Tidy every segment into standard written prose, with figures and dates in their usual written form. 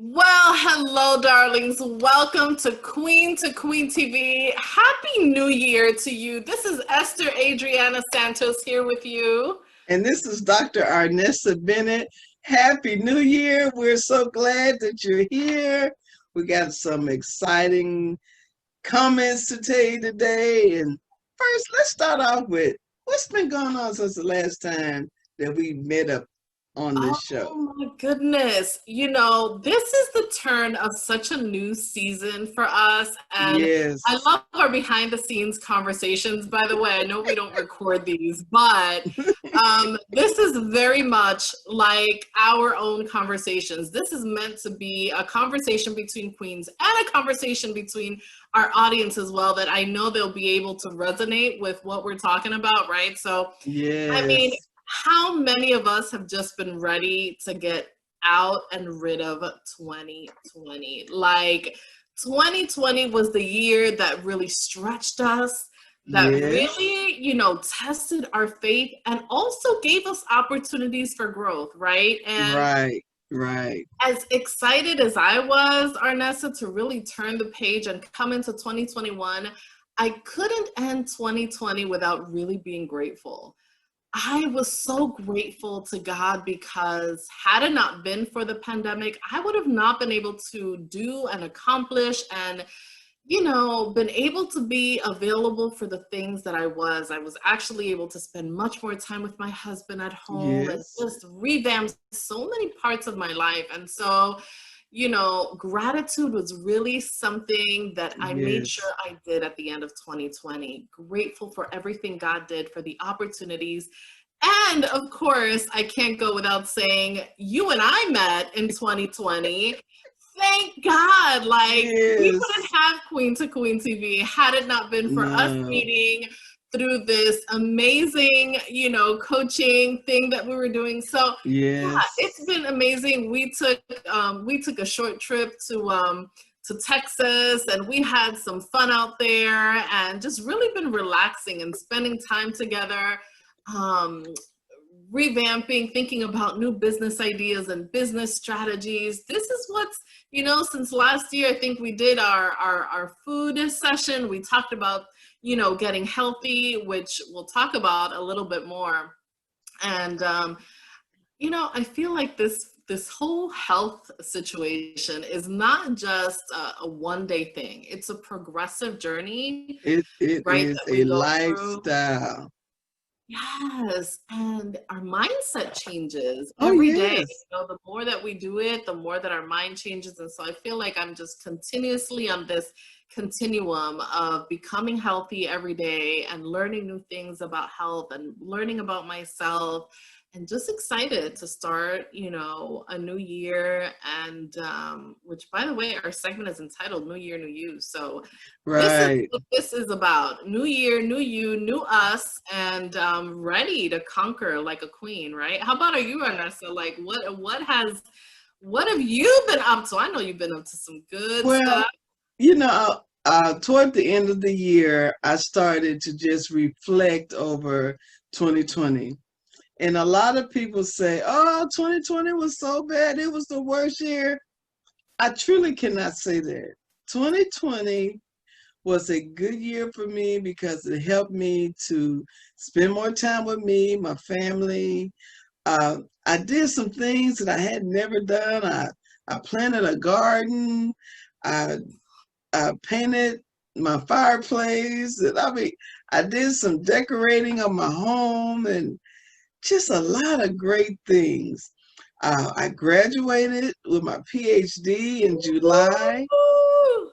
Well, hello, darlings. Welcome to Queen TV. Happy New Year to you. This is Esther Adriana Santos here with you. And this is Dr. Arnessa Bennett. Happy New Year. We're so glad that you're here. We got some exciting comments to tell you today. And first, let's start off with what's been going on since the last time that we met up on this show. Oh my goodness. This is the turn of such a new season for us. And I Yes. love our behind the scenes conversations, by the way. I know we don't record these, but this is very much like our own conversations. This is meant to be a conversation between queens and a conversation between our audience as well, that I know they'll be able to resonate with what we're talking about, right? So, I mean, Yes. how many of us have just been ready to get out and rid of 2020? Like 2020 was the year that really stretched us, that Yes. really, tested our faith and also gave us opportunities for growth, right? And Right. Right. as excited as I was, Arnessa, to really turn the page and come into 2021, I couldn't end 2020 without really being grateful. I was so grateful to God because had it not been for the pandemic, I would have not been able to do and accomplish and, been able to be available for the things that I was. I was actually able to spend much more time with my husband at home and Yes. just revamp so many parts of my life. And so, gratitude was really something that I made sure Yes. I did at the end of 2020. Grateful for everything God did, for the opportunities. And of course, I can't go without saying you and I met in 2020. Thank God. Like, we wouldn't Yes. have Queen to Queen TV had it not been for us No. meeting through this amazing, coaching thing that we were doing. So yeah, it's Yes. been amazing. We took a short trip to Texas, and we had some fun out there and just really been relaxing and spending time together. Um, Revamping, thinking about new business ideas and business strategies. This is what's, since last year, I think we did our food session. We talked about, getting healthy, which we'll talk about a little bit more. And, I feel like this whole health situation is not just a one day thing. It's a progressive journey, It right, is that a we go through. lifestyle. Yes, and our mindset changes Oh, every day. yes. The more that we do it, the more that our mind changes. And so I feel like I'm just continuously on this continuum of becoming healthy every day and learning new things about health and learning about myself, and just excited to start, a new year. And which, by the way, our segment is entitled New Year, New You. So this is Right. what this is about. New year, new you, new us, and ready to conquer like a queen, right? How about you, Vanessa? Like, what have you been up to? I know you've been up to some good stuff. Well, toward the end of the year, I started to just reflect over 2020. And a lot of people say, oh, 2020 was so bad. It was the worst year. I truly cannot say that. 2020 was a good year for me because it helped me to spend more time with me, my family. I did some things that I had never done. I planted a garden. I, I painted my fireplace. And I did some decorating of my home and just a lot of great things. I graduated with my PhD in July. Woo!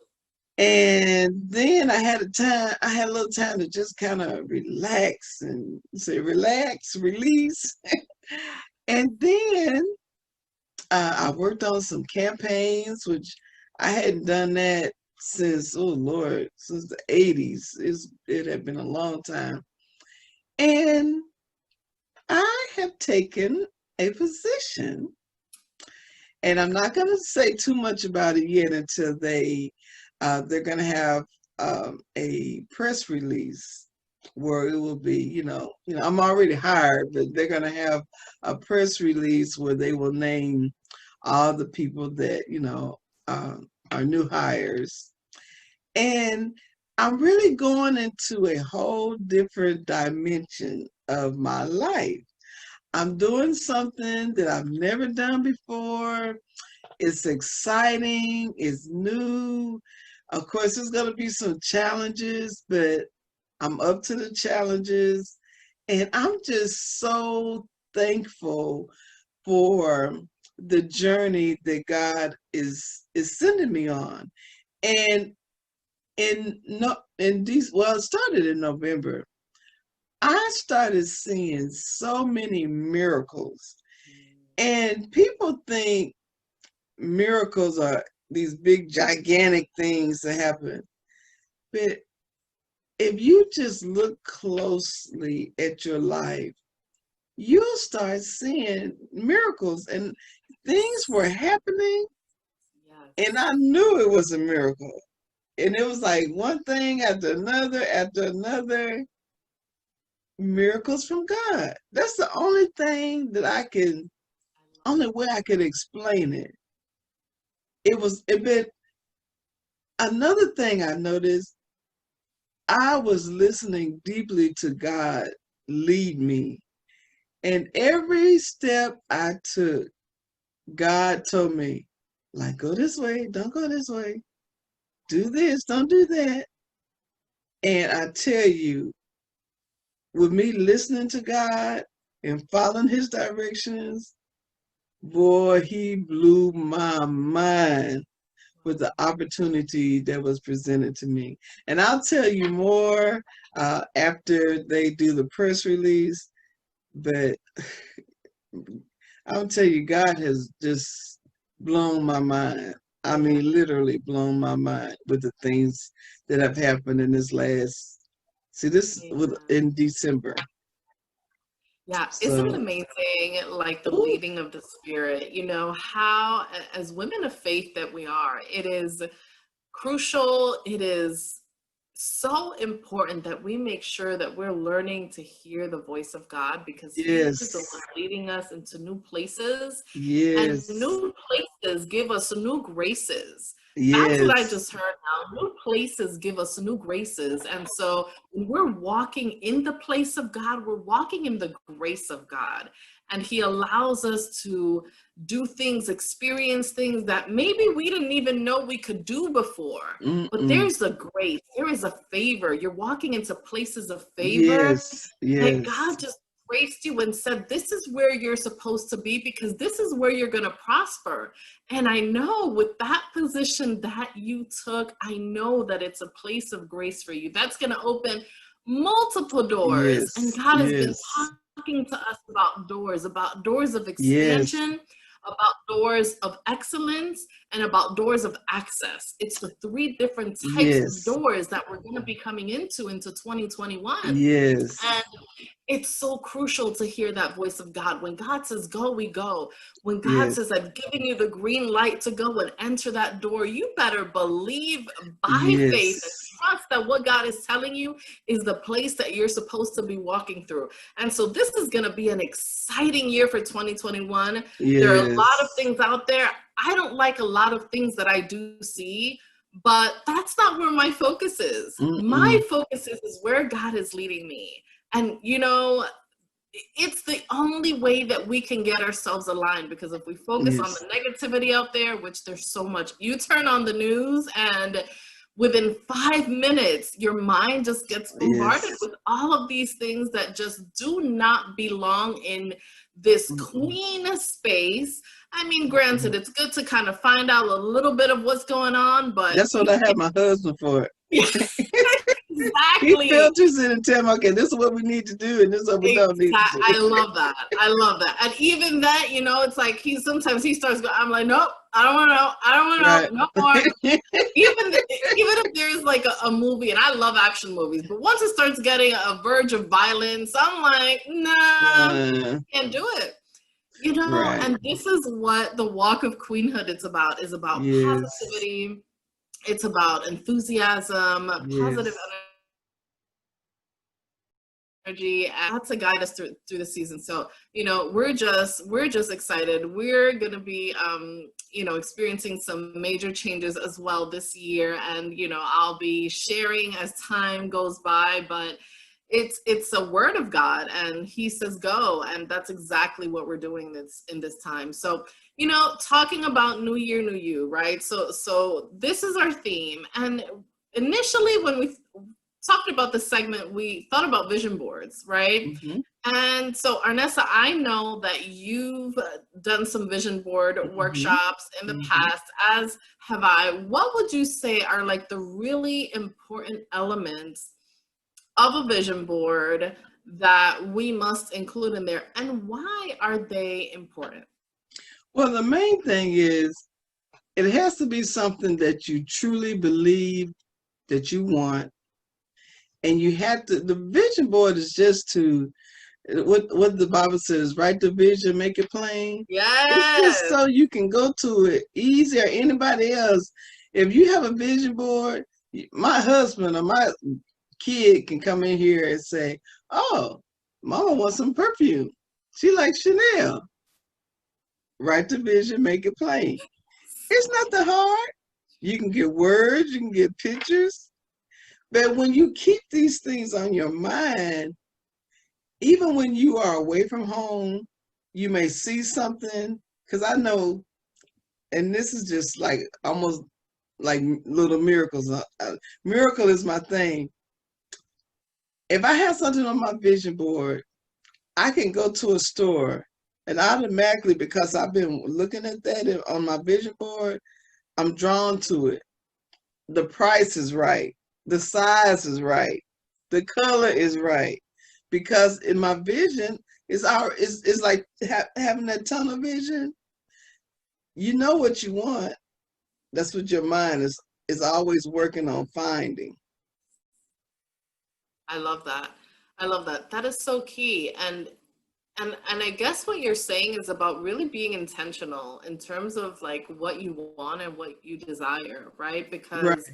And then I had a little time to just kind of relax and say, relax, release. And then I worked on some campaigns, which I hadn't done that since, oh Lord, since the 80s. It had been a long time. And I have taken a position, and I'm not going to say too much about it yet until they're going to have a press release where it will be, I'm already hired, but they're going to have a press release where they will name all the people that, are new hires. And I'm really going into a whole different dimension of my life. I'm doing something that I've never done before. It's exciting, it's new. Of course, there's going to be some challenges, but I'm up to the challenges. And I'm just so thankful for the journey that God is sending me on. And it started in November. I started seeing so many miracles. And people think miracles are these big gigantic things that happen. But if you just look closely at your life, you'll start seeing miracles, and things were happening, and I knew it was a miracle. And it was like one thing after another, miracles from God. That's the only thing only way I could explain it. But another thing I noticed, I was listening deeply to God lead me. And every step I took, God told me, like, go this way, don't go this way. Do this, don't do that. And I tell you, with me listening to God and following his directions, boy, he blew my mind with the opportunity that was presented to me. And I'll tell you more after they do the press release, but I'll tell you, God has just blown my mind. I mean, literally blown my mind with the things that have happened in this in December. Yeah, isn't it So, amazing, like the leading of the Spirit, how, as women of faith that we are, it is crucial, it is so important that we make sure that we're learning to hear the voice of God, because he is the yes, one leading us into new places, and yes, new places give us new graces. That's what I yes, just heard now. New places give us new graces. And so when we're walking in the place of God, we're walking in the grace of God. And he allows us to do things, experience things that maybe we didn't even know we could do before. But mm-mm. there's a grace, there is a favor. You're walking into places of favor Yes, that yes, God just graced you and said, this is where you're supposed to be, because this is where you're going to prosper. And I know with that position that you took, I know that it's a place of grace for you. That's going to open multiple doors. And yes, God has been yes, talking to us about doors of yes, expansion, about doors of excellence, and about doors of access. It's the three different types of yes, doors that we're going to be coming into 2021. yes, And it's so crucial to hear that voice of God. When God says go, we go. When God yes, says, I've given you the green light to go and enter that door, you better believe by faith and yes, trust that what God is telling you is the place that you're supposed to be walking through. And so this is going to be an exciting year for 2021. There are a lot of yes. things out there. I don't like a lot of things that I do see, but that's not where my focus is. My Mm-mm. focus is where God is leading me. And, it's the only way that we can get ourselves aligned, because if we focus on Yes, the negativity out there, which there's so much, you turn on the news and within 5 minutes, your mind just gets bombarded yes. with all of these things that just do not belong in this Mm-mm. queen space. I mean, Mm-mm. granted, it's good to kind of find out a little bit of what's going on, but That's what I have my husband for. He exactly. filters it and tell me, okay, this is what we need to do, and this is what we don't need to Exactly. do. I love that. I love that. And even that, it's like sometimes he starts going, I'm like, nope, I don't want to know. I don't want Right. to know. No more. Even if there's like a movie, and I love action movies, but once it starts getting a verge of violence, I'm like, nah, can't do it. Right. And this is what the walk of queenhood is about Yes. positivity. It's about enthusiasm, positive Yes. energy and to guide us through the season. So, we're just excited. We're gonna be experiencing some major changes as well this year. And, I'll be sharing as time goes by, but it's a word of God, and he says go, and that's exactly what we're doing in this time. So, talking about new year, new you, right? So this is our theme. And initially when we talked about this segment, we thought about vision boards, right? Mm-hmm. And so, Arnessa, I know that you've done some vision board workshops in the past, as have I. What would you say are like the really important elements of a vision board that we must include in there, and why are they important? Well, the main thing is it has to be something that you truly believe that you want. And you have to, the vision board is just to, what the Bible says, write the vision, make it plain. It's just Yes. so you can go to it easy, or anybody else. If you have a vision board, my husband or my kid can come in here and say, oh, mama wants some perfume. She likes Chanel. Write the vision, make it plain. It's not that hard. You can get words, you can get pictures. But when you keep these things on your mind, even when you are away from home, you may see something. Because I know, and this is just like almost like little miracles. Miracle is my thing. If I have something on my vision board, I can go to a store and automatically, because I've been looking at that on my vision board, I'm drawn to it. The price is right. The size is right. The color is right. Because in my vision, it's like having that tunnel vision. You know what you want. That's what your mind is always working on finding. I love that. I love that. That is so key. And I guess what you're saying is about really being intentional in terms of like what you want and what you desire, right? Right. Because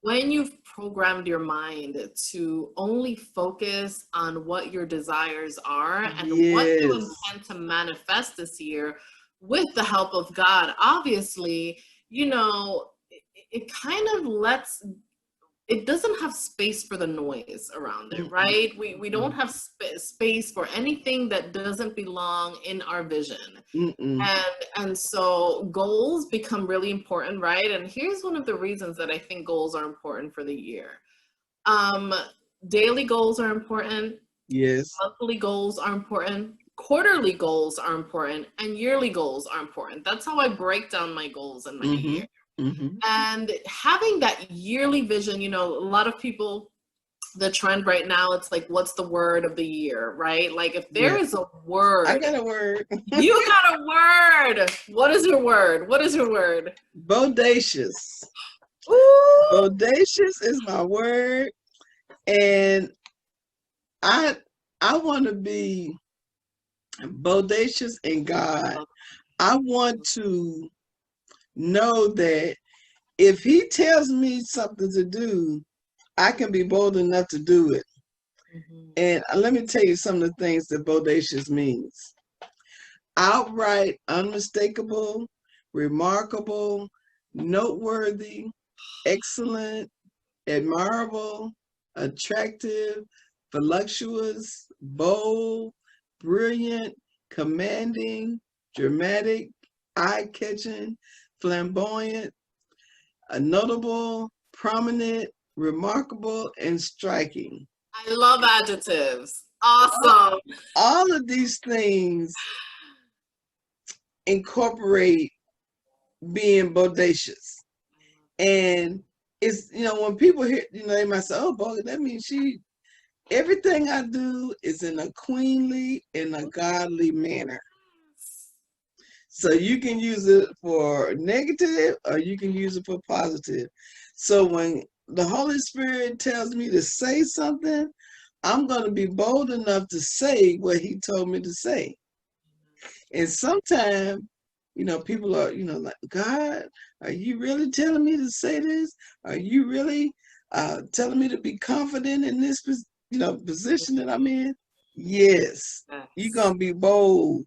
when you've programmed your mind to only focus on what your desires are and what you Yes. intend to manifest this year with the help of God, obviously, it kind of it doesn't have space for the noise around it, right? We don't have space for anything that doesn't belong in our vision. Mm-mm. And so goals become really important, right? And here's one of the reasons that I think goals are important for the year. Daily goals are important. Yes. Monthly goals are important. Quarterly goals are important, and yearly goals are important. That's how I break down my goals in my year. And having that yearly vision, a lot of people, the trend right now, it's like, what's the word of the year, right? Like if there is a word. I got a word. You got a word. What is your word? What is your word? Bodacious. Ooh. Bodacious is my word. And I want to be bodacious in God. I want to know that if he tells me something to do, I can be bold enough to do it. And let me tell you some of the things that bodacious means. Outright, unmistakable, remarkable, noteworthy, excellent, admirable, attractive, voluptuous, bold, brilliant, commanding, dramatic, eye-catching, flamboyant, notable, prominent, remarkable, and striking. I love adjectives. Awesome. All of these things incorporate being bodacious. And it's, when people hear, they might say, oh, boy, that means everything I do is in a queenly and a godly manner. So you can use it for negative or you can use it for positive. So when the Holy Spirit tells me to say something, I'm going to be bold enough to say what he told me to say. And sometimes, people are, like, God, are you really telling me to say this? Are you really telling me to be confident in this, position that I'm in, yes, you're Yes. gonna be bold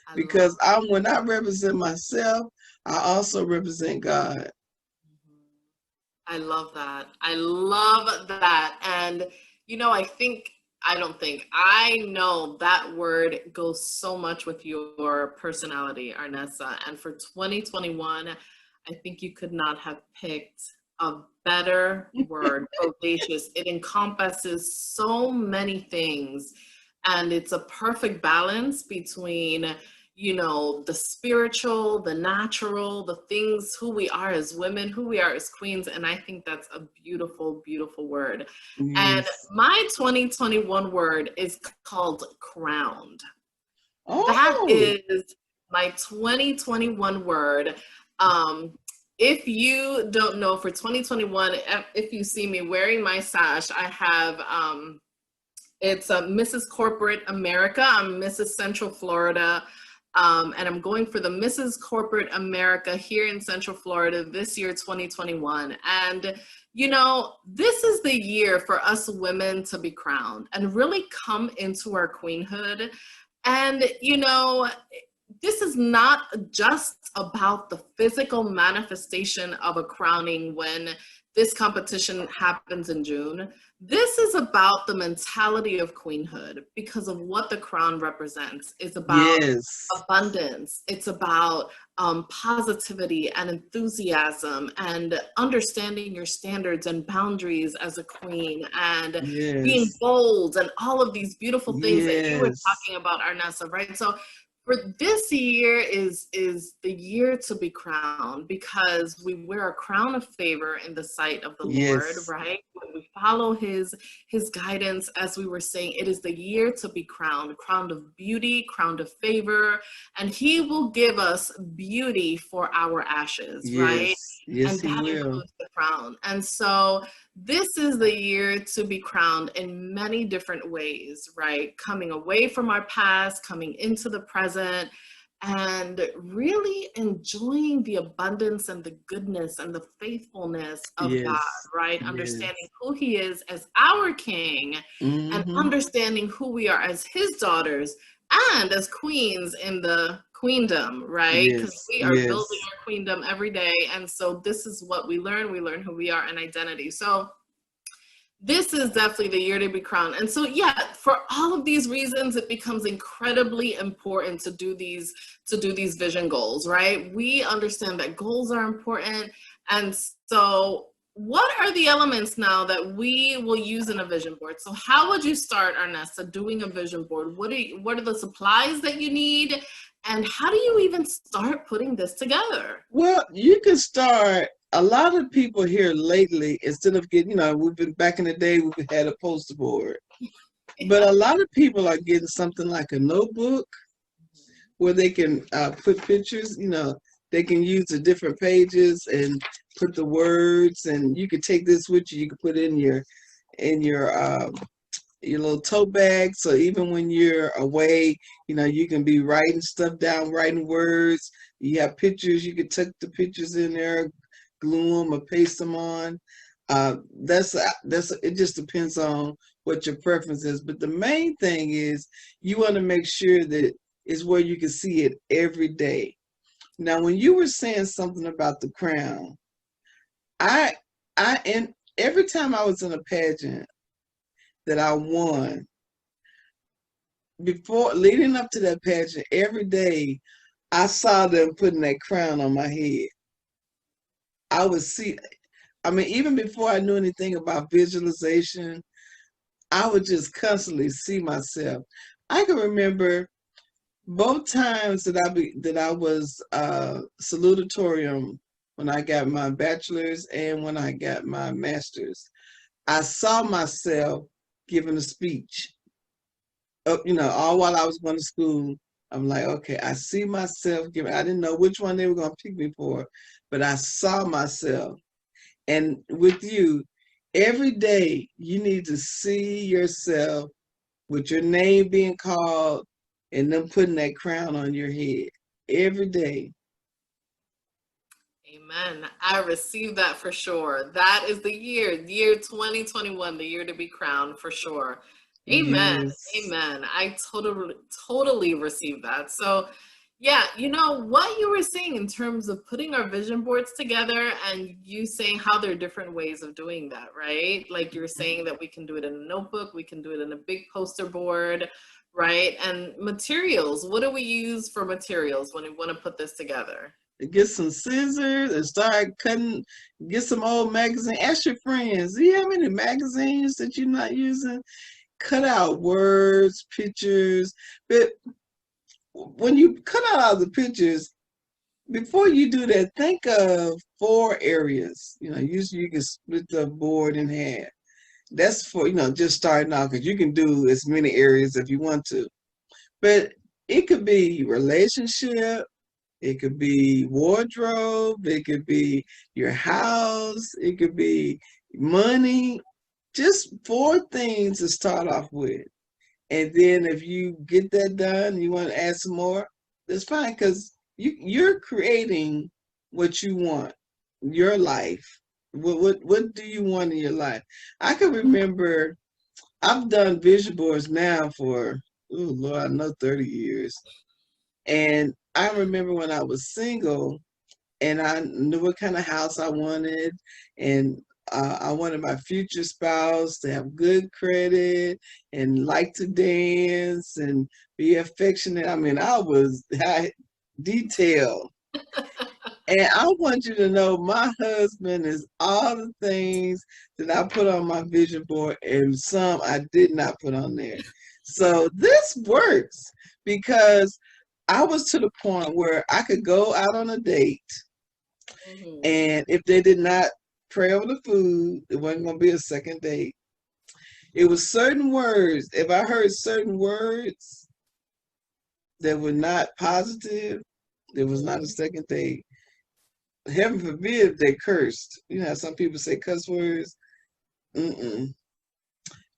I because love when I represent myself, I also represent God. Mhm. I love that. I love that. And, I know that word goes so much with your personality, Arnessa. And for 2021, I think you could not have picked a better word, bodacious. It encompasses so many things. And it's a perfect balance between the spiritual, the natural, the things, who we are as women, who we are as queens. And I think that's a beautiful, beautiful word. And Yes. my 2021 word is called crowned. That Oh, is my 2021 word. Um, if you don't know, for 2021, if you see me wearing my sash, I have it's Mrs. Corporate America. I'm Mrs. Central Florida. And I'm going for the Mrs. Corporate America here in Central Florida this year, 2021. And, this is the year for us women to be crowned and really come into our queenhood. And, this is not just about the physical manifestation of a crowning when this competition happens in June. This is about the mentality of queenhood because of what the crown represents. It's about yes, abundance. It's about positivity and enthusiasm and understanding your standards and boundaries as a queen and being yes, bold and all of these beautiful things that you were yes, talking about, Arnessa, right? So for this year is the year to be crowned because we wear a crown of favor in the sight of the Lord, yes, right? When we follow his guidance, as we were saying, it is the year to be crowned of beauty, crowned of favor, and he will give us beauty for our ashes, right? yes, yes, And he that will. includes the crown. And so this is the year to be crowned in many different ways, right? Coming away from our past, coming into the present, and really enjoying the abundance and the goodness and the faithfulness of God, Yes, right? Understanding yes. who he is as our king and Mm-hmm. understanding who we are as his daughters and as queens in the queendom, right? Because Yes, we are building yes, our queendom every day. And so this is what we learn. We learn who we are and identity. So this is definitely the year to be crowned. And so, yeah, for all of these reasons, it becomes incredibly important to do these vision goals, right? We understand that goals are important. And so what are the elements now that we will use in a vision board? So how would you start, Arnessa, doing a vision board? What are the supplies that you need? And how do you even start putting this together? Well, you can start. A lot of people here lately, instead of getting, we've been back in the day, we've had a poster board. But a lot of people are getting something like a notebook where they can put pictures, they can use the different pages and put the words, and you could take this with you. You could put it in your little tote bag. So even when you're away, you can be writing stuff down, writing words. You have pictures, you could tuck the pictures in there, glue them or paste them on. That's it. Just depends on what your preference is. But the main thing is you want to make sure that it's where you can see it every day. Now, when you were saying something about the crown, I and every time I was in a pageant that I won, before leading up to that pageant, every day I saw them putting that crown on my head. I would see, I mean, even before I knew anything about visualization, I would just constantly see myself. I can remember both times that I was salutatorium when I got my bachelor's and when I got my master's. I saw myself giving a speech. All while I was going to school, I'm like, okay, I see myself giving. I didn't know which one they were going to pick me for, but I saw myself. And with you, every day you need to see yourself with your name being called and them putting that crown on your head every day. Amen. I received that for sure. That is the year 2021, the year to be crowned for sure. Amen. Yes. Amen. I totally receive that. So, yeah, what you were saying in terms of putting our vision boards together and you saying how there are different ways of doing that, right? Like you're saying that we can do it in a notebook, we can do it in a big poster board, right? And materials, what do we use for materials when we want to put this together? Get some scissors and start cutting. Get some old magazine. Ask your friends, do you have any magazines that you're not using? Cut out words, pictures. But when you cut out all the pictures, before you do that, think of 4 areas. Usually you can split the board in half. That's for, just starting off, because you can do as many areas if you want to. But it could be relationship, it could be wardrobe, it could be your house, it could be money. Just 4 things to start off with. And then if you get that done, you want to add some more, that's fine, because you're creating what you want, your life. What do you want in your life? I can remember I've done vision boards now for, oh Lord, I know 30 years. And I remember when I was single and I knew what kind of house I wanted, and I wanted my future spouse to have good credit and like to dance and be affectionate. I mean, I was detailed. And I want you to know my husband is all the things that I put on my vision board, and some I did not put on there. So this works because I was to the point where I could go out on a date, Mhm. and if they did not pray over the food, it wasn't going to be a second date. It was certain words. If I heard certain words that were not positive, there was not a Mhm. second date. Heaven forbid they cursed. Some people say cuss words. Mm-mm.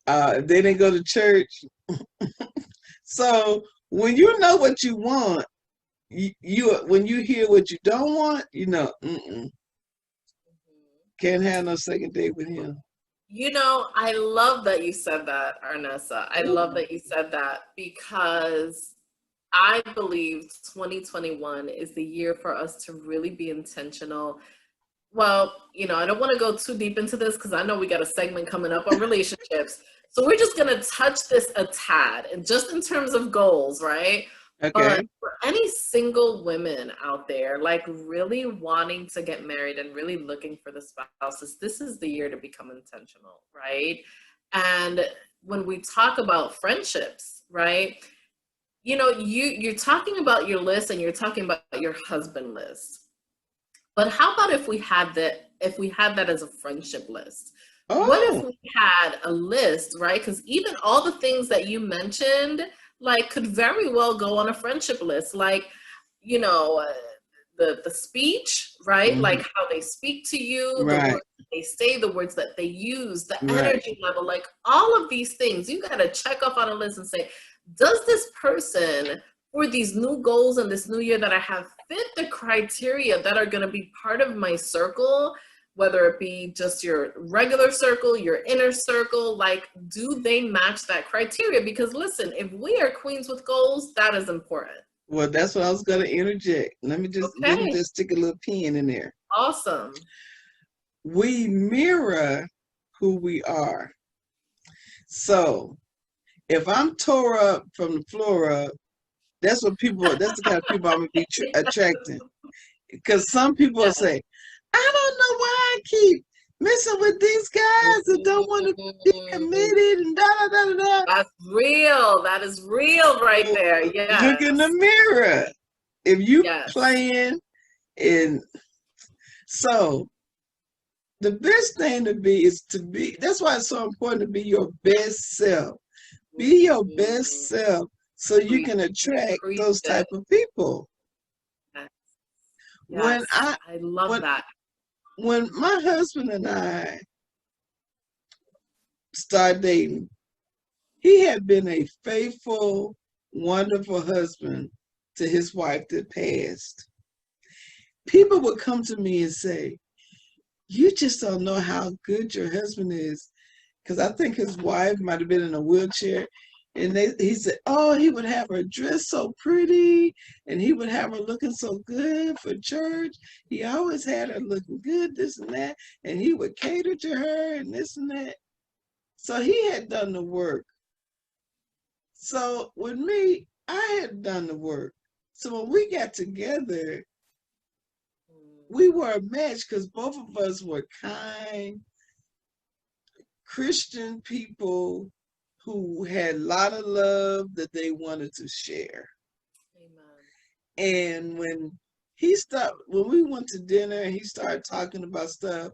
If they didn't go to church. So when you know what you want, you when you hear what you don't want, mm-mm, can't have no second date with him. I love that you said that, Arnessa. I love that you said that because I believe 2021 is the year for us to really be intentional. Well, I don't want to go too deep into this because I know we got a segment coming up on relationships. So we're just going to touch this a tad, and just in terms of goals, right? But Okay. for any single women out there, like really wanting to get married and really looking for the spouses, this is the year to become intentional, right? And when we talk about friendships, right? You're talking about your list and you're talking about your husband list. But how about if we had that as a friendship list? What if Oh, we had a list, right? Because even all the things that you mentioned, like, could very well go on a friendship list. Like, you know, uh, the speech, right? Like hmm, how they speak to you, the right, words that they say, the words that they use, the right. energy level, like all of these things. You got to check off on a list and say, does this person for these new goals in this new year that I have fit the criteria that are going to be part of my circle, whether it be just your regular circle, your inner circle, like, do they match that criteria? Because listen, if we are queens with goals, that is important. Well, that's what I was gonna interject. Let me Okay, just stick a little pin in there. awesome. We mirror who we are. So if I'm tore up from the floor up, that's the kind of people I'm gonna be attracting. Because some people Yes. say, I don't know why I keep messing with these guys that don't want to be Mm, committed and da da da da that's real. That is real right da. there. Look in the Yes. mirror. If you Yes. playing, and so the best thing to be is to be, that's why it's so important to be your best self. Be your best Mhm. self so you Preach can it. attract Preach those it. type of people. Yes. When Yes. I I love when that. when my husband and I started dating, he had been a faithful, wonderful husband to his wife that passed. People would come to me and say, you just don't know how good your husband is. because I think his wife might have been in a wheelchair. And he said, oh, he would have her dressed so pretty and he would have her looking so good for church. He always had her looking good, this and that. And he would cater to her and this and that. So he had done the work. So with me, I had done the work. So when we got together, we were a match because both of us were kind, Christian people who had a lot of love that they wanted to share. Amen. And when we went to dinner and he started talking about stuff,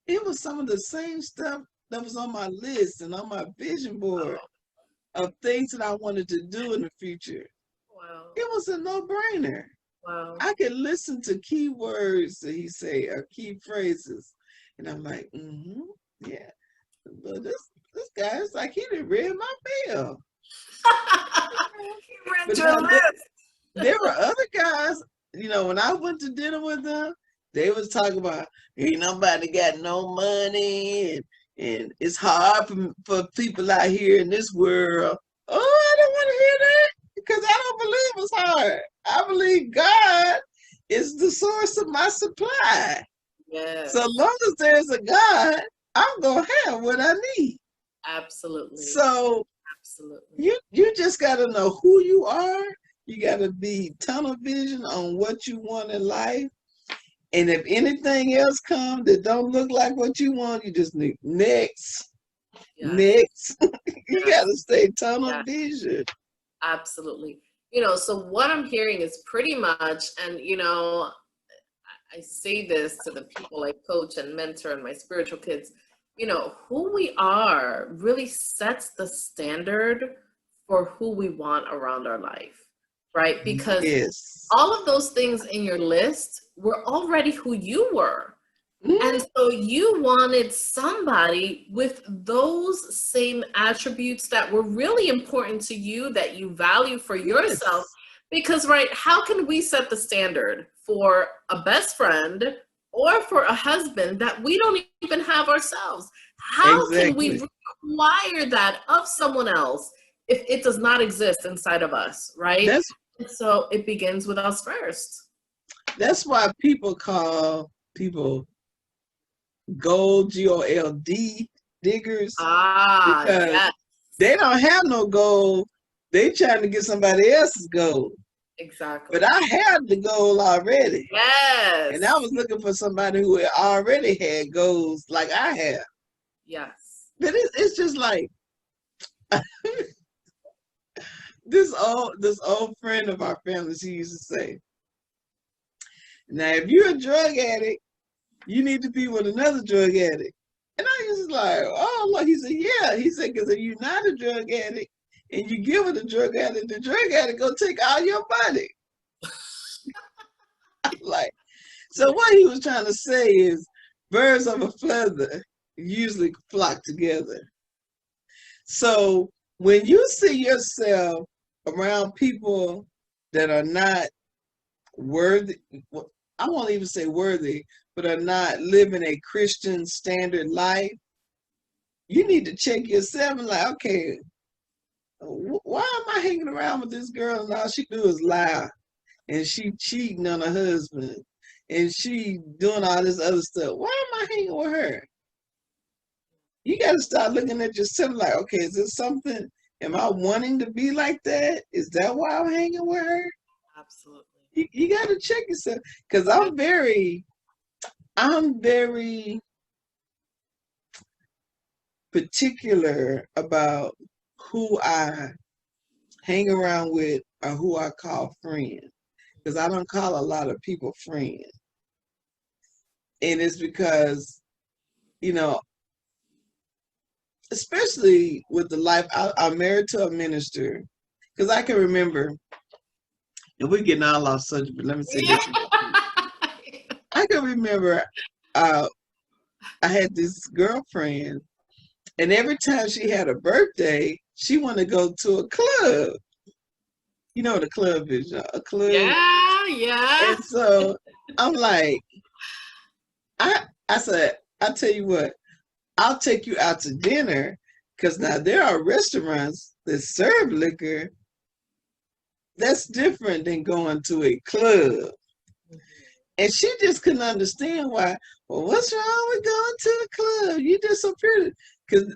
it was some of the same stuff that was on my list and on my vision board of things that I wanted to do in the future. Wow. It was a no-brainer. Wow. I could listen to key words that he say or key phrases, and I'm like, yeah. But this guy is like, he didn't read my mail. He read your list. There were other guys, when I went to dinner with them, they was talking about, ain't nobody got no money, and it's hard for people out here in this world. Oh, I don't want to hear that, because I don't believe it's hard. I believe God is the source of my supply. Yes. So long as there's a God, I'm going to have what I need. Absolutely. So you just got to know who you are. You got to be tunnel vision on what you want in life. And if anything else comes that don't look like what you want, you just need next. Next. You got to stay tunnel vision. Absolutely. So what I'm hearing is pretty much, and I say this to the people I coach and mentor and my spiritual kids, who we are really sets the standard for who we want around our life, right? Because all of those things in your list were already who you were. And so you wanted somebody with those same attributes that were really important to you, that you value for yourself. Because, right, how can we set the standard for a best friend or for a husband that we don't even have ourselves? How can we require that of someone else if it does not exist inside of us, right? And so it begins with us first. That's why people call people gold, G-O-L-D, diggers. Because they don't have no gold. They trying to get somebody else's gold. Exactly. But I had the gold already. Yes. And I was looking for somebody who already had goals like I have. Yes. But it's just like this old friend of our family, she used to say, now if you're a drug addict, you need to be with another drug addict. And I was like, oh, look. He said, yeah. He said, because if you're not a drug addict and you give it a drug addict, the drug addict gonna take all your money. Like, so what he was trying to say is birds of a feather usually flock together. So when you see yourself around people that are not worthy, I won't even say worthy, but are not living a Christian standard life, you need to check yourself and like, okay, why am I hanging around with this girl and all she do is lie, and she cheating on her husband, and she doing all this other stuff? Why am I hanging with her? You got to start looking at yourself like, okay, is this something? Am I wanting to be like that? Is that why I'm hanging with her? Absolutely. You got to check yourself, because I'm very particular about who I hang around with or who I call friend, because I don't call a lot of people friend. And it's because, especially with the life, I'm married to a minister, because I can remember, and we're getting all off subject, but let me say this. I can remember I had this girlfriend, and every time she had a birthday, she wanted to go to a club. You know what a club is, a club? Yeah. And so I'm like, I said, I tell you what, I'll take you out to dinner, because now there are restaurants that serve liquor. That's different than going to a club. And she just couldn't understand why. Well, what's wrong with going to a club? You just so pretty. Because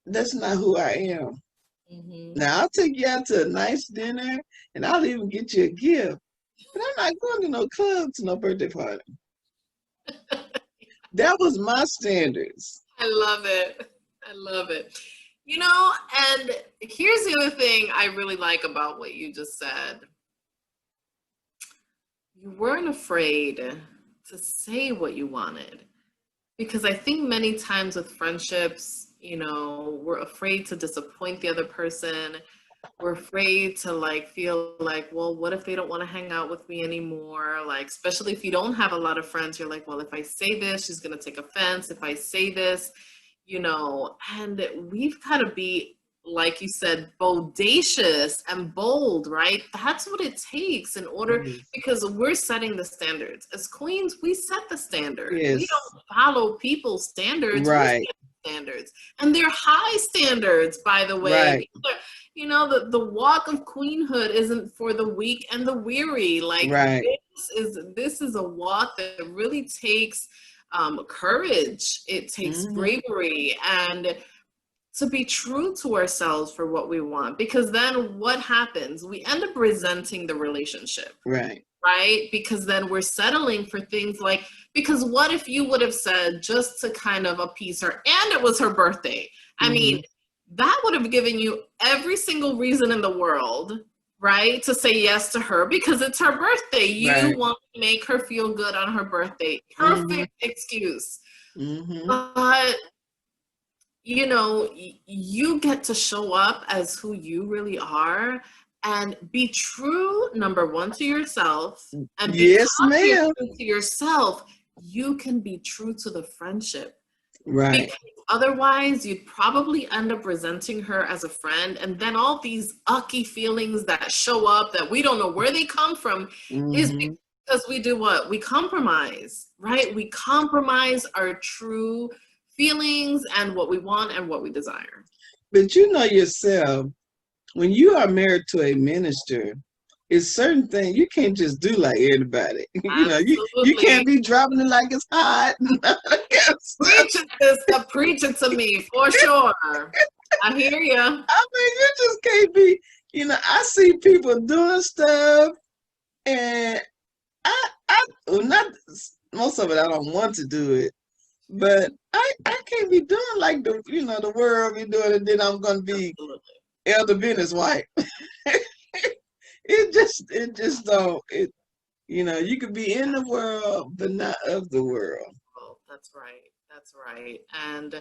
that's not who I am. Mm-hmm. Now, I'll take you out to a nice dinner, and I'll even get you a gift. But I'm not going to no club to no birthday party. That was my standards. I love it. I love it. You know, and here's the other thing I really like about what you just said. You weren't afraid to say what you wanted. Because I think many times with friendships, you know, we're afraid to disappoint the other person. We're afraid to like feel like, well, what if they don't want to hang out with me anymore? Like, especially if you don't have a lot of friends, you're like, well, if I say this, she's going to take offense. If I say this, you know, and we've got to be, like you said, bodacious and bold, right? That's what it takes in order, Yes. because we're setting the standards. As queens, we set the standard. We Yes. don't follow people's standards. We Right. set standards. And they're high standards, by the way. Right. You know, the walk of queenhood isn't for the weak and the weary. Like Right. this is a walk that really takes courage. It takes bravery, and to be true to ourselves for what we want. Because then what happens? We end up resenting the relationship. Right. Right? Because then we're settling for things like, because what if you would have said, just to kind of appease her, and it was her birthday? I mean, that would have given you every single reason in the world, right, to say yes to her, because it's her birthday. You want to make her feel good on her birthday. Perfect excuse. But, you know, you get to show up as who you really are and be true, number one, to yourself. And Yes, because you're ma'am. true to yourself, you can be true to the friendship. Right. Because otherwise, you'd probably end up resenting her as a friend. And then all these ucky feelings that show up that we don't know where they come from is because we do what? We compromise, right? We compromise our true feelings and what we want and what we desire. But you know yourself, when you are married to a minister, it's certain things you can't just do like everybody. You know, you can't be dropping it like it's hot. Preach it to me for sure. I hear you. I mean, you just can't be. You know, I see people doing stuff, and well, not most of it. I don't want to do it, but I can't be doing like the world be doing, and then I'm gonna be Elder Bennett's wife. It just don't. You could be in the world, but not of the world. Oh, that's right. That's right. And,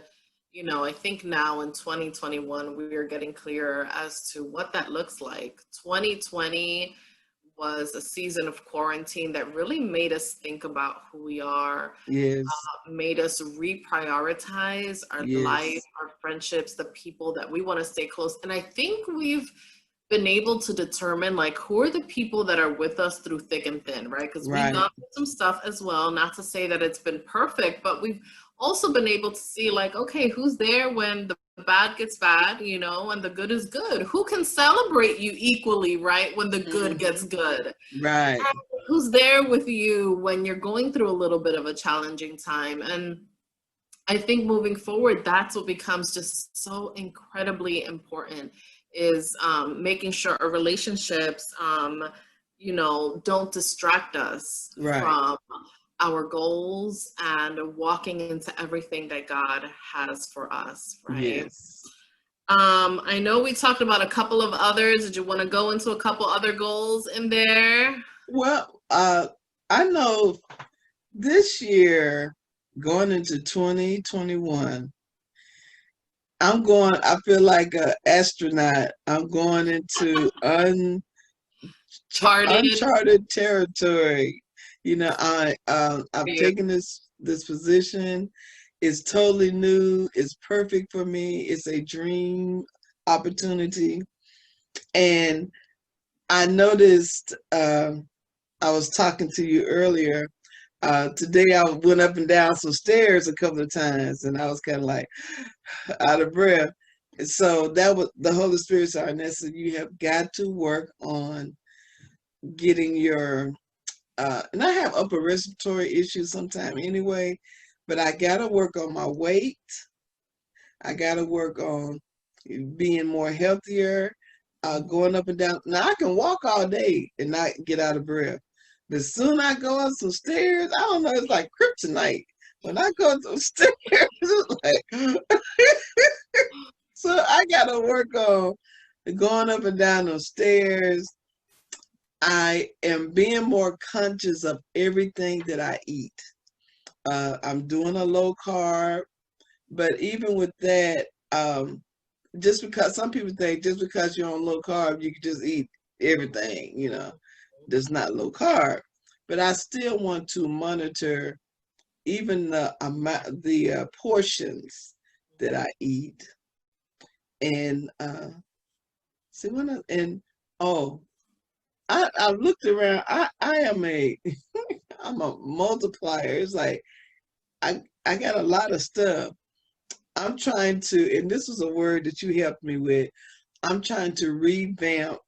you know, I think now in 2021, we are getting clearer as to what that looks like. 2020 was a season of quarantine that really made us think about who we are. Yes. Made us reprioritize our life, our friendships, the people that we want to stay close. And I think we've been able to determine like who are the people that are with us through thick and thin, right? Because we've gone through some stuff as well, not to say that it's been perfect, but we've also been able to see like, okay, who's there when the bad gets bad, you know, and the good is good? Who can celebrate you equally, right, when the good gets good? Right. And who's there with you when you're going through a little bit of a challenging time? And I think moving forward, that's what becomes just so incredibly important, is making sure our relationships, you know, don't distract us from our goals and walking into everything that God has for us, right? Yes. I know we talked about a couple of others. Did you want to go into a couple other goals in there? Well, I know this year, going into 2021, I feel like an astronaut. I'm going into uncharted territory. You know, I've taken this position. It's totally new. It's perfect for me. It's a dream opportunity. And I noticed, I was talking to you earlier, Today I went up and down some stairs a couple of times, and I was kind of like out of breath. And so that was the Holy Spirit said, Arnessa, you have got to work on getting your and I have upper respiratory issues sometimes anyway, but I gotta work on my weight. I gotta work on being more healthier, going up and down. Now I can walk all day and not get out of breath. But soon I go up some stairs, I don't know, it's like kryptonite. When I go up some stairs, it's like so I gotta work on going up and down those stairs. I am being more conscious of everything that I eat. I'm doing a low carb, but even with that, just because some people think just because you're on low carb, you can just eat everything, that's not low carb. But I still want to monitor even the amount, the portions that I eat, and see when I looked around. I am I'm a multiplier. It's like I got a lot of stuff. I'm trying to, and this was a word that you helped me with. I'm trying to revamp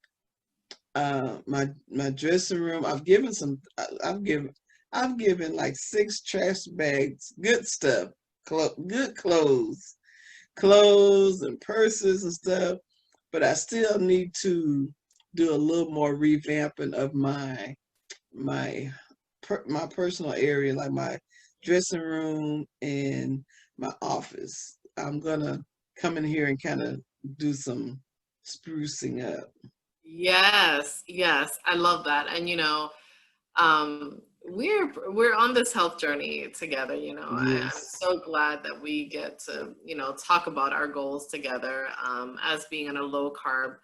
my dressing room. I've given like 6 trash bags, good stuff, good clothes and purses and stuff. But I still need to do a little more revamping of my personal area, like my dressing room and my office. I'm gonna come in here and kind of do some sprucing up. Yes, yes, I love that. And we're on this health journey together. I'm Yes. so glad that we get to talk about our goals together. As being on a low carb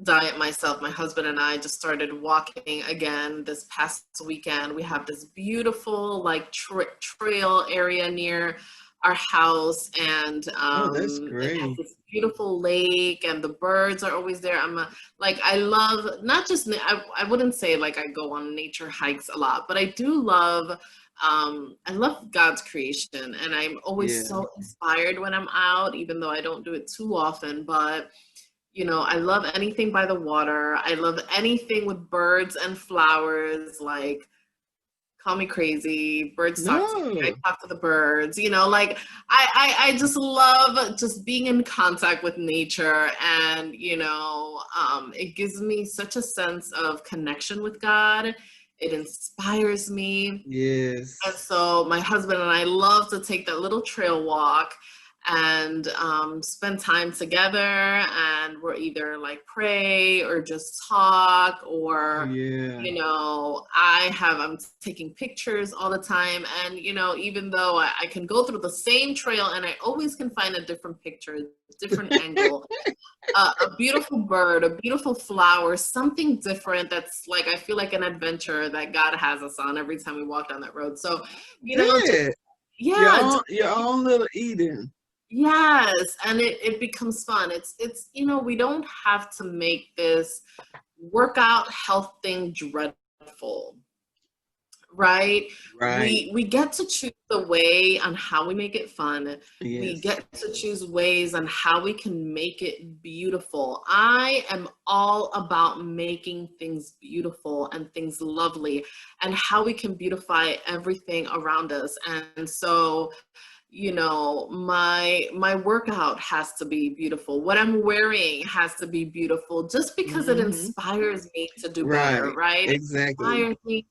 diet myself, my husband and I just started walking again this past weekend. We have this beautiful like trail area near our house, and Oh, that's it has great. this beautiful lake, and the birds are always there. I love not just I wouldn't say like I go on nature hikes a lot, but I do love I love God's creation, and I'm always Yeah. so inspired when I'm out, even though I don't do it too often. But I love anything by the water. I love anything with birds and flowers. Like, call me crazy. Birds talk to me. No. I talk to the birds. I just love just being in contact with nature, and it gives me such a sense of connection with God. It inspires me. And Yes. so my husband and I love to take that little trail walk and spend time together. And we're either like pray or just talk, Oh or, yeah. I'm taking pictures all the time. And, even though I can go through the same trail and I always can find a different picture, different angle, a beautiful bird, a beautiful flower, something different that's like, I feel like an adventure that God has us on every time we walk down that road. So, just, That yeah, your own little Eden. yes. And it becomes fun. It's, we don't have to make this workout health thing dreadful. Right? Right. We get to choose the way on how we make it fun. We Yes. get to choose ways on how we can make it beautiful. I am all about making things beautiful and things lovely, and how we can beautify everything around us. And so, my workout has to be beautiful. What I'm wearing has to be beautiful, just because it Hmm. inspires me to do better, Right. right? It Exactly. inspires me,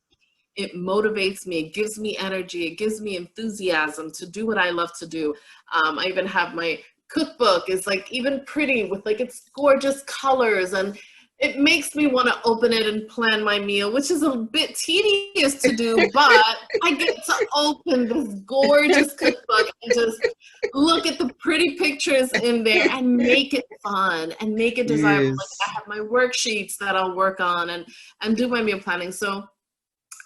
it motivates me, it gives me energy, it gives me enthusiasm to do what I love to do. I even have my cookbook. It's like even pretty with like its gorgeous colors, and it makes me want to open it and plan my meal, which is a bit tedious to do, but I get to open this gorgeous cookbook and just look at the pretty pictures in there and make it fun and make it desirable. Like, I Yes. have my worksheets that I'll work on and do my meal planning. So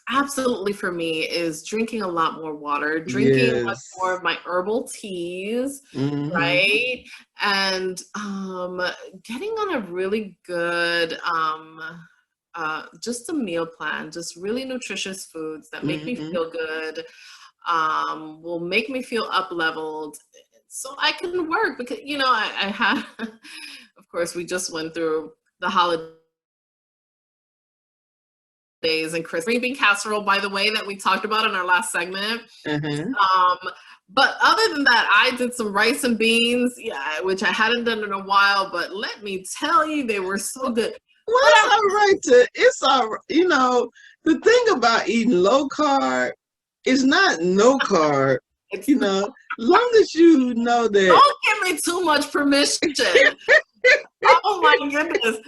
absolutely, for me, is drinking a lot more water, drinking much more Yes. of my herbal teas, Hmm. right? And getting on a really good just a meal plan, just really nutritious foods that make me Mm-hmm. feel good, will make me feel up leveled so I can work because, I had, of course, we just went through the holidays and Christmas. Green bean casserole, by the way, that we talked about in our last segment. Uh-huh. But other than that, I did some rice and beans, yeah, which I hadn't done in a while, but let me tell you, they were so good. Well, But it's all right it's all right. The thing about eating low carb is not no carb, it's, long as you know that. don't give me too much permission. Oh my goodness.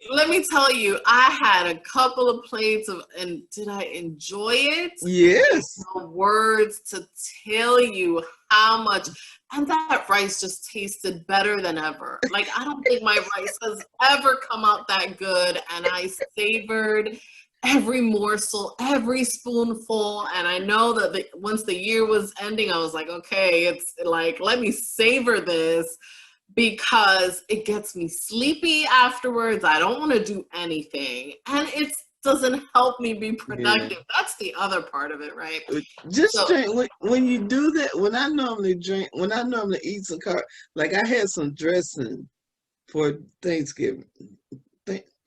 Let me tell you, I had a couple of plates and did I enjoy it? Yes. No words to tell you how much. And that rice just tasted better than ever. Like, I don't think my rice has ever come out that good. And I savored every morsel, every spoonful. And I know that once the year was ending, I was like, okay, it's like, let me savor this, because it gets me sleepy afterwards. I don't want to do anything. And it doesn't help me be productive. Yeah. That's the other part of it, right? Just drink when you do that. When I normally eat some carb, like I had some dressing for Thanksgiving,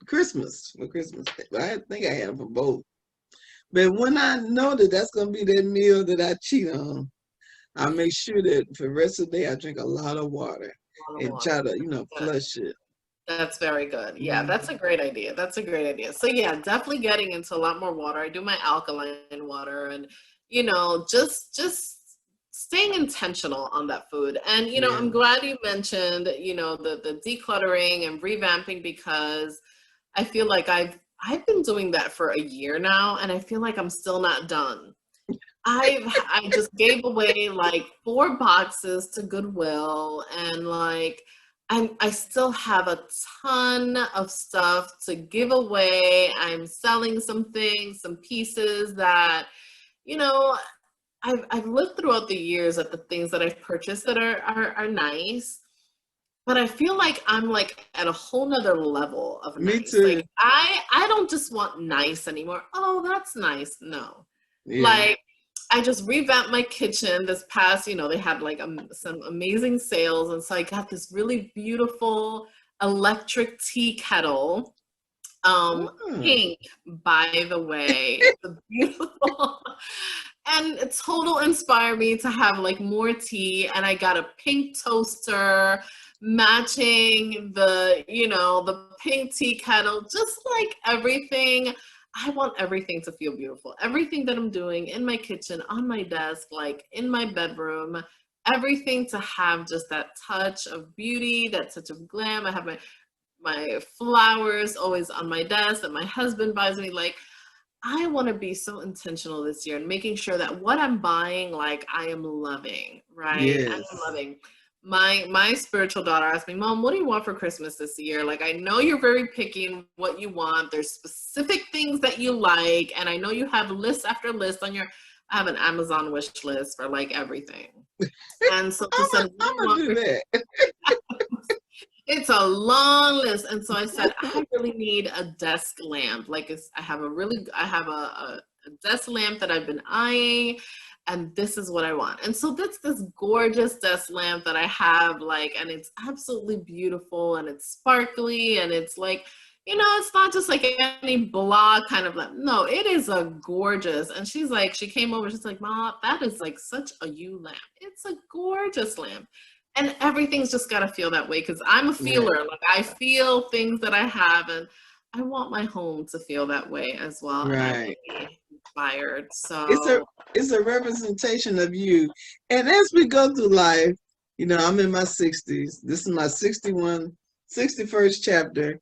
Christmas. I think I had for both. But when I know that that's gonna be that meal that I cheat on, I make sure that for the rest of the day I drink a lot of water and try to, flush it. That's very good. Yeah, that's a great idea. So yeah, definitely getting into a lot more water. I do my alkaline water and, just staying intentional on that food. And, I'm glad you mentioned, the decluttering and revamping, because I feel like I've been doing that for a year now, and I feel like I'm still not done. I just gave away like 4 boxes to Goodwill, and like I still have a ton of stuff to give away. I'm selling some things, some pieces that, I've looked throughout the years at the things that I've purchased that are nice. But I feel like I'm like at a whole nother level of nice. Me too. Like I don't just want nice anymore. Oh, that's nice. No. Yeah. Like, I just revamped my kitchen this past, they had like some amazing sales. And so I got this really beautiful electric tea kettle. Pink, by the way. It's beautiful. And it total inspired me to have like more tea. And I got a pink toaster matching the pink tea kettle, just like everything. I want everything to feel beautiful. Everything that I'm doing in my kitchen, on my desk, like in my bedroom, everything to have just that touch of beauty, that touch of glam. I have my flowers always on my desk that my husband buys me. Like, I want to be so intentional this year and making sure that what I'm buying, like, I am loving, right? Yes. I am loving. My spiritual daughter asked me, Mom, what do you want for Christmas this year? Like, I know you're very picky in what you want. There's specific things that you like. And I know you have list after list I have an Amazon wish list for like everything. And so she said, I'm gonna do that. It's a long list. And so I said, I really need a desk lamp. Like, I have a desk lamp that I've been eyeing, and this is what I want. And so that's this gorgeous desk lamp that I have, like, and it's absolutely beautiful, and it's sparkly, and it's like, it's not just like any blah kind of lamp. No, it is a gorgeous. And she came over, she's like, Mom, that is like such a you lamp. It's a gorgeous lamp. And everything's just got to feel that way, because I'm a feeler. Yeah. Like, I feel things that I have, and I want my home to feel that way as well. Right. And I'm really inspired. So it's a representation of you. And as we go through life, I'm in my 60s. This is my 61st chapter.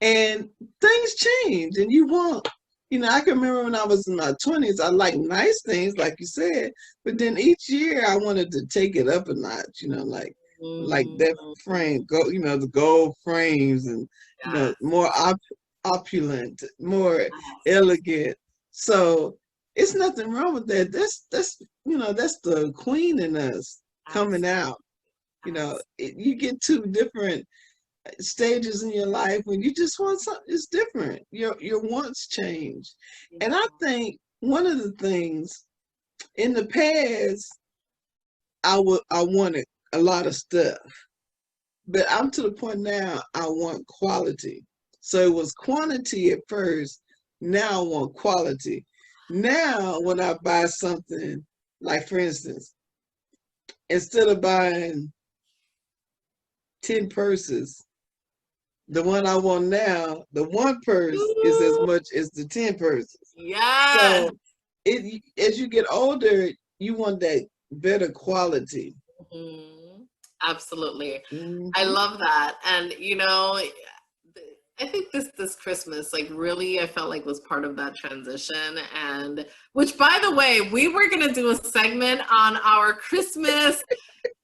And things change, and you want. I can remember when I was in my 20s, I liked nice things, like you said, but then each year I wanted to take it up a notch, like that frame, the gold frames, and more opulent, more elegant. So it's nothing wrong with that. That's the queen in us coming out. You get two different stages in your life when you just want something. It's different. Your wants change, and I think one of the things in the past, I wanted a lot of stuff, but I'm to the point now I want quality. So it was quantity at first. Now I want quality. Now when I buy something, like for instance, instead of buying 10 purses, the one I want now, the one purse is as much as the 10 purses. Yes. So as you get older, you want that better quality. Mm-hmm. Absolutely. I Mm-hmm. love that. And I think this Christmas, like, really, I felt like was part of that transition. And which, by the way, we were gonna do a segment on our Christmas.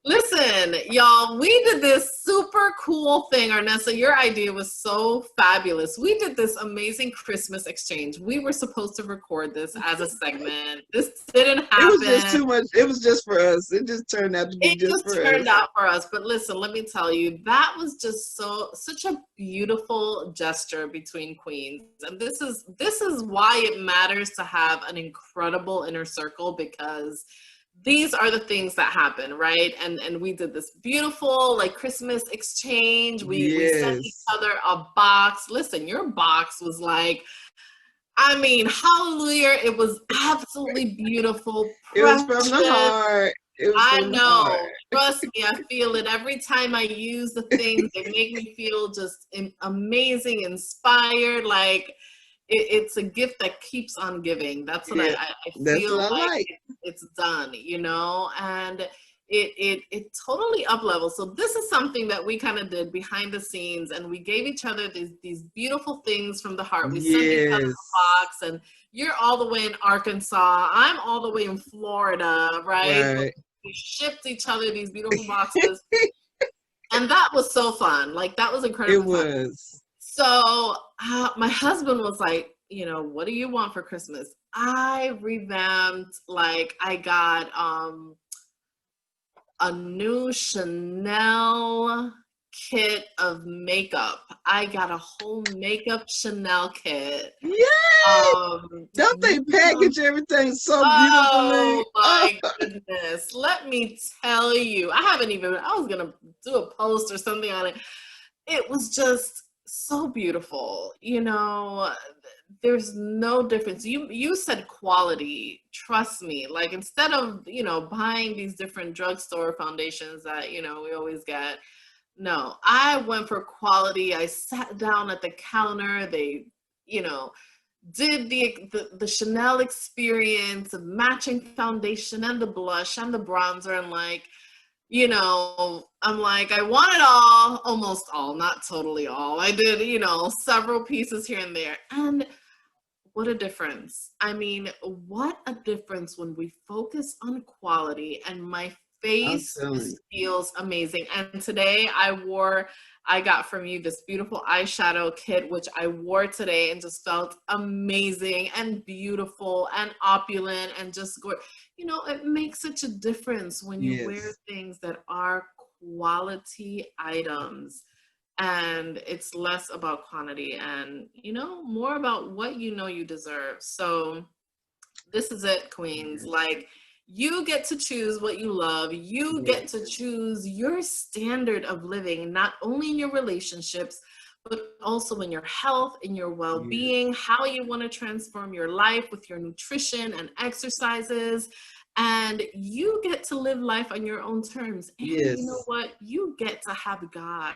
Listen, y'all, we did this super cool thing. Arnessa, your idea was so fabulous. We did this amazing Christmas exchange. We were supposed to record this as a segment. This didn't It was just happen. too much. It was just for us. It just turned out to be It just just for turned us. out for us. But listen, let me tell you, that was just such a beautiful gesture between queens. And this is why it matters to have an incredible inner circle, because these are the things that happen, right? And we did this beautiful like Christmas exchange. We sent each Yes. other a box. Listen, your box was like, I mean, hallelujah, it was absolutely beautiful, It was from the precious. heart. It was I from the know. heart. Trust me, I feel it every time I use the things. They make me feel just amazing, inspired. Like it's a gift that keeps on giving. That's what Yeah, I that's feel what I like like. it's done. And it totally up levels. So this is something that we kind of did behind the scenes, and we gave each other these beautiful things from the heart. We sent each other a Yes. box, and you're all the way in Arkansas. I'm all the way in Florida, right? But Right. we shipped each other these beautiful boxes. And that was so fun. Like, that was It incredibly fun. was. So my husband was like, what do you want for Christmas? I revamped, like, I got a new Chanel kit of makeup. I got a whole makeup Chanel kit. Yay! Don't they You package everything so beautifully? Oh my goodness. Let me tell you. I was gonna do a post or something on it. It was just so beautiful. There's no difference. You said quality. Trust me. Like, instead of, buying these different drugstore foundations that, we always get. No, I went for quality. I sat down at the counter. They, you know, did the Chanel experience of matching foundation and the blush and the bronzer, and like, I'm like, I want it all, almost all, not totally all. I did, several pieces here and there. And what a difference. I mean, what a difference when we focus on quality, and my I'm face telling just you. feels amazing. And today I got from you this beautiful eyeshadow kit, which I wore today and just felt amazing and beautiful and opulent and just it makes such a difference when you wear Yes. things that are quality items, and it's less about quantity and more about what you deserve. So this is it, queens. Yes. Like, you get to choose what you love. You get to Yes. choose your standard of living, not only in your relationships, but also in your health, in your Yes. well-being, how you want to transform your life with your nutrition and exercises. And you get to live life on your own terms. And you know Yes. what? You get to have God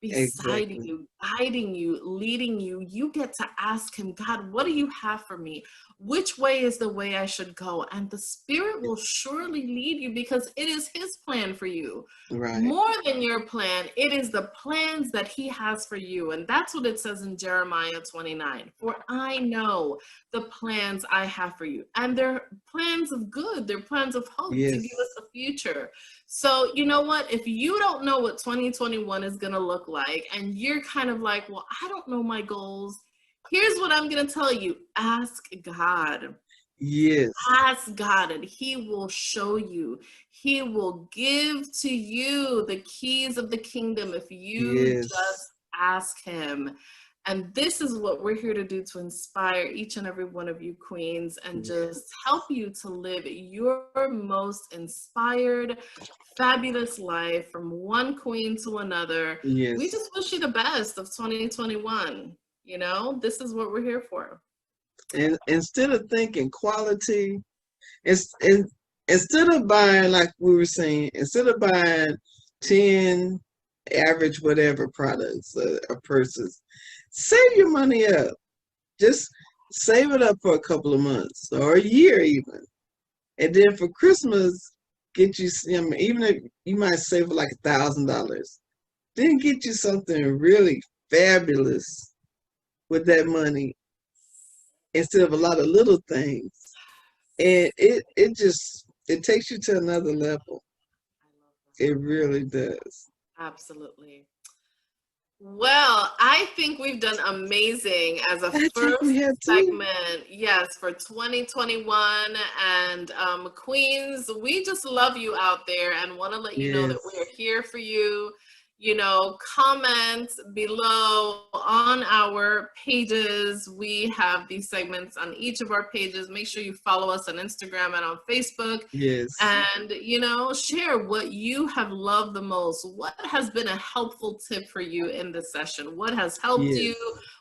beside Exactly. you, guiding you, leading you. You get to ask him, God, what do you have for me? Which way is the way I should go? And the Spirit will surely lead you, because it is his plan for you. Right. More than your plan, it is the plans that he has for you. And that's what it says in Jeremiah 29. For I know the plans I have for you. And they're plans of good. They're plans of hope to give Yes. us a future. So, you know what? If you don't know what 2021 is going to look like, and you're kind of like, well, I don't know my goals, here's what I'm going to tell you. Ask God. Yes. Ask God and he will show you. He will give to you the keys of the kingdom if you Yes. just ask him. And this is what we're here to do, to inspire each and every one of you queens and just help you to live your most inspired, fabulous life from one queen to another. We Yes. just wish you the best of 2021. You know, this is what we're here for. And instead of thinking quality, it's instead of buying, like we were saying, instead of buying 10 average whatever products or purses, save your money up. Just save it up for a couple of months or a year even. And then for Christmas, get you, I mean, even if you might save like $1,000, then get you something really fabulous with that money instead of a lot of little things. And it takes you to another level. It really does. Absolutely. Well, I think we've done amazing as a I think first we have to. segment, yes, for 2021. And Queens, we just love you out there and want to let you know that we Yes. are here for you. You know, comment below on our pages. We have these segments on each of our pages. Make sure you follow us on Instagram and on Facebook. Yes. And, you know, share what you have loved the most. What has been a helpful tip for you in this session? What has helped Yes. you?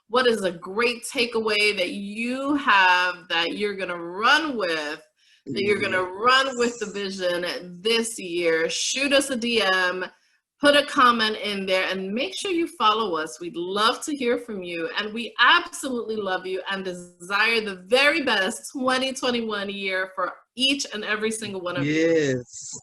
What is a great takeaway that you have that you're going to run with? That you're going to run with the vision this year? Shoot us a DM, put a comment in there, and make sure you follow us. We'd love to hear from you, and we absolutely love you and desire the very best 2021 year for each and every single one of you. Yes.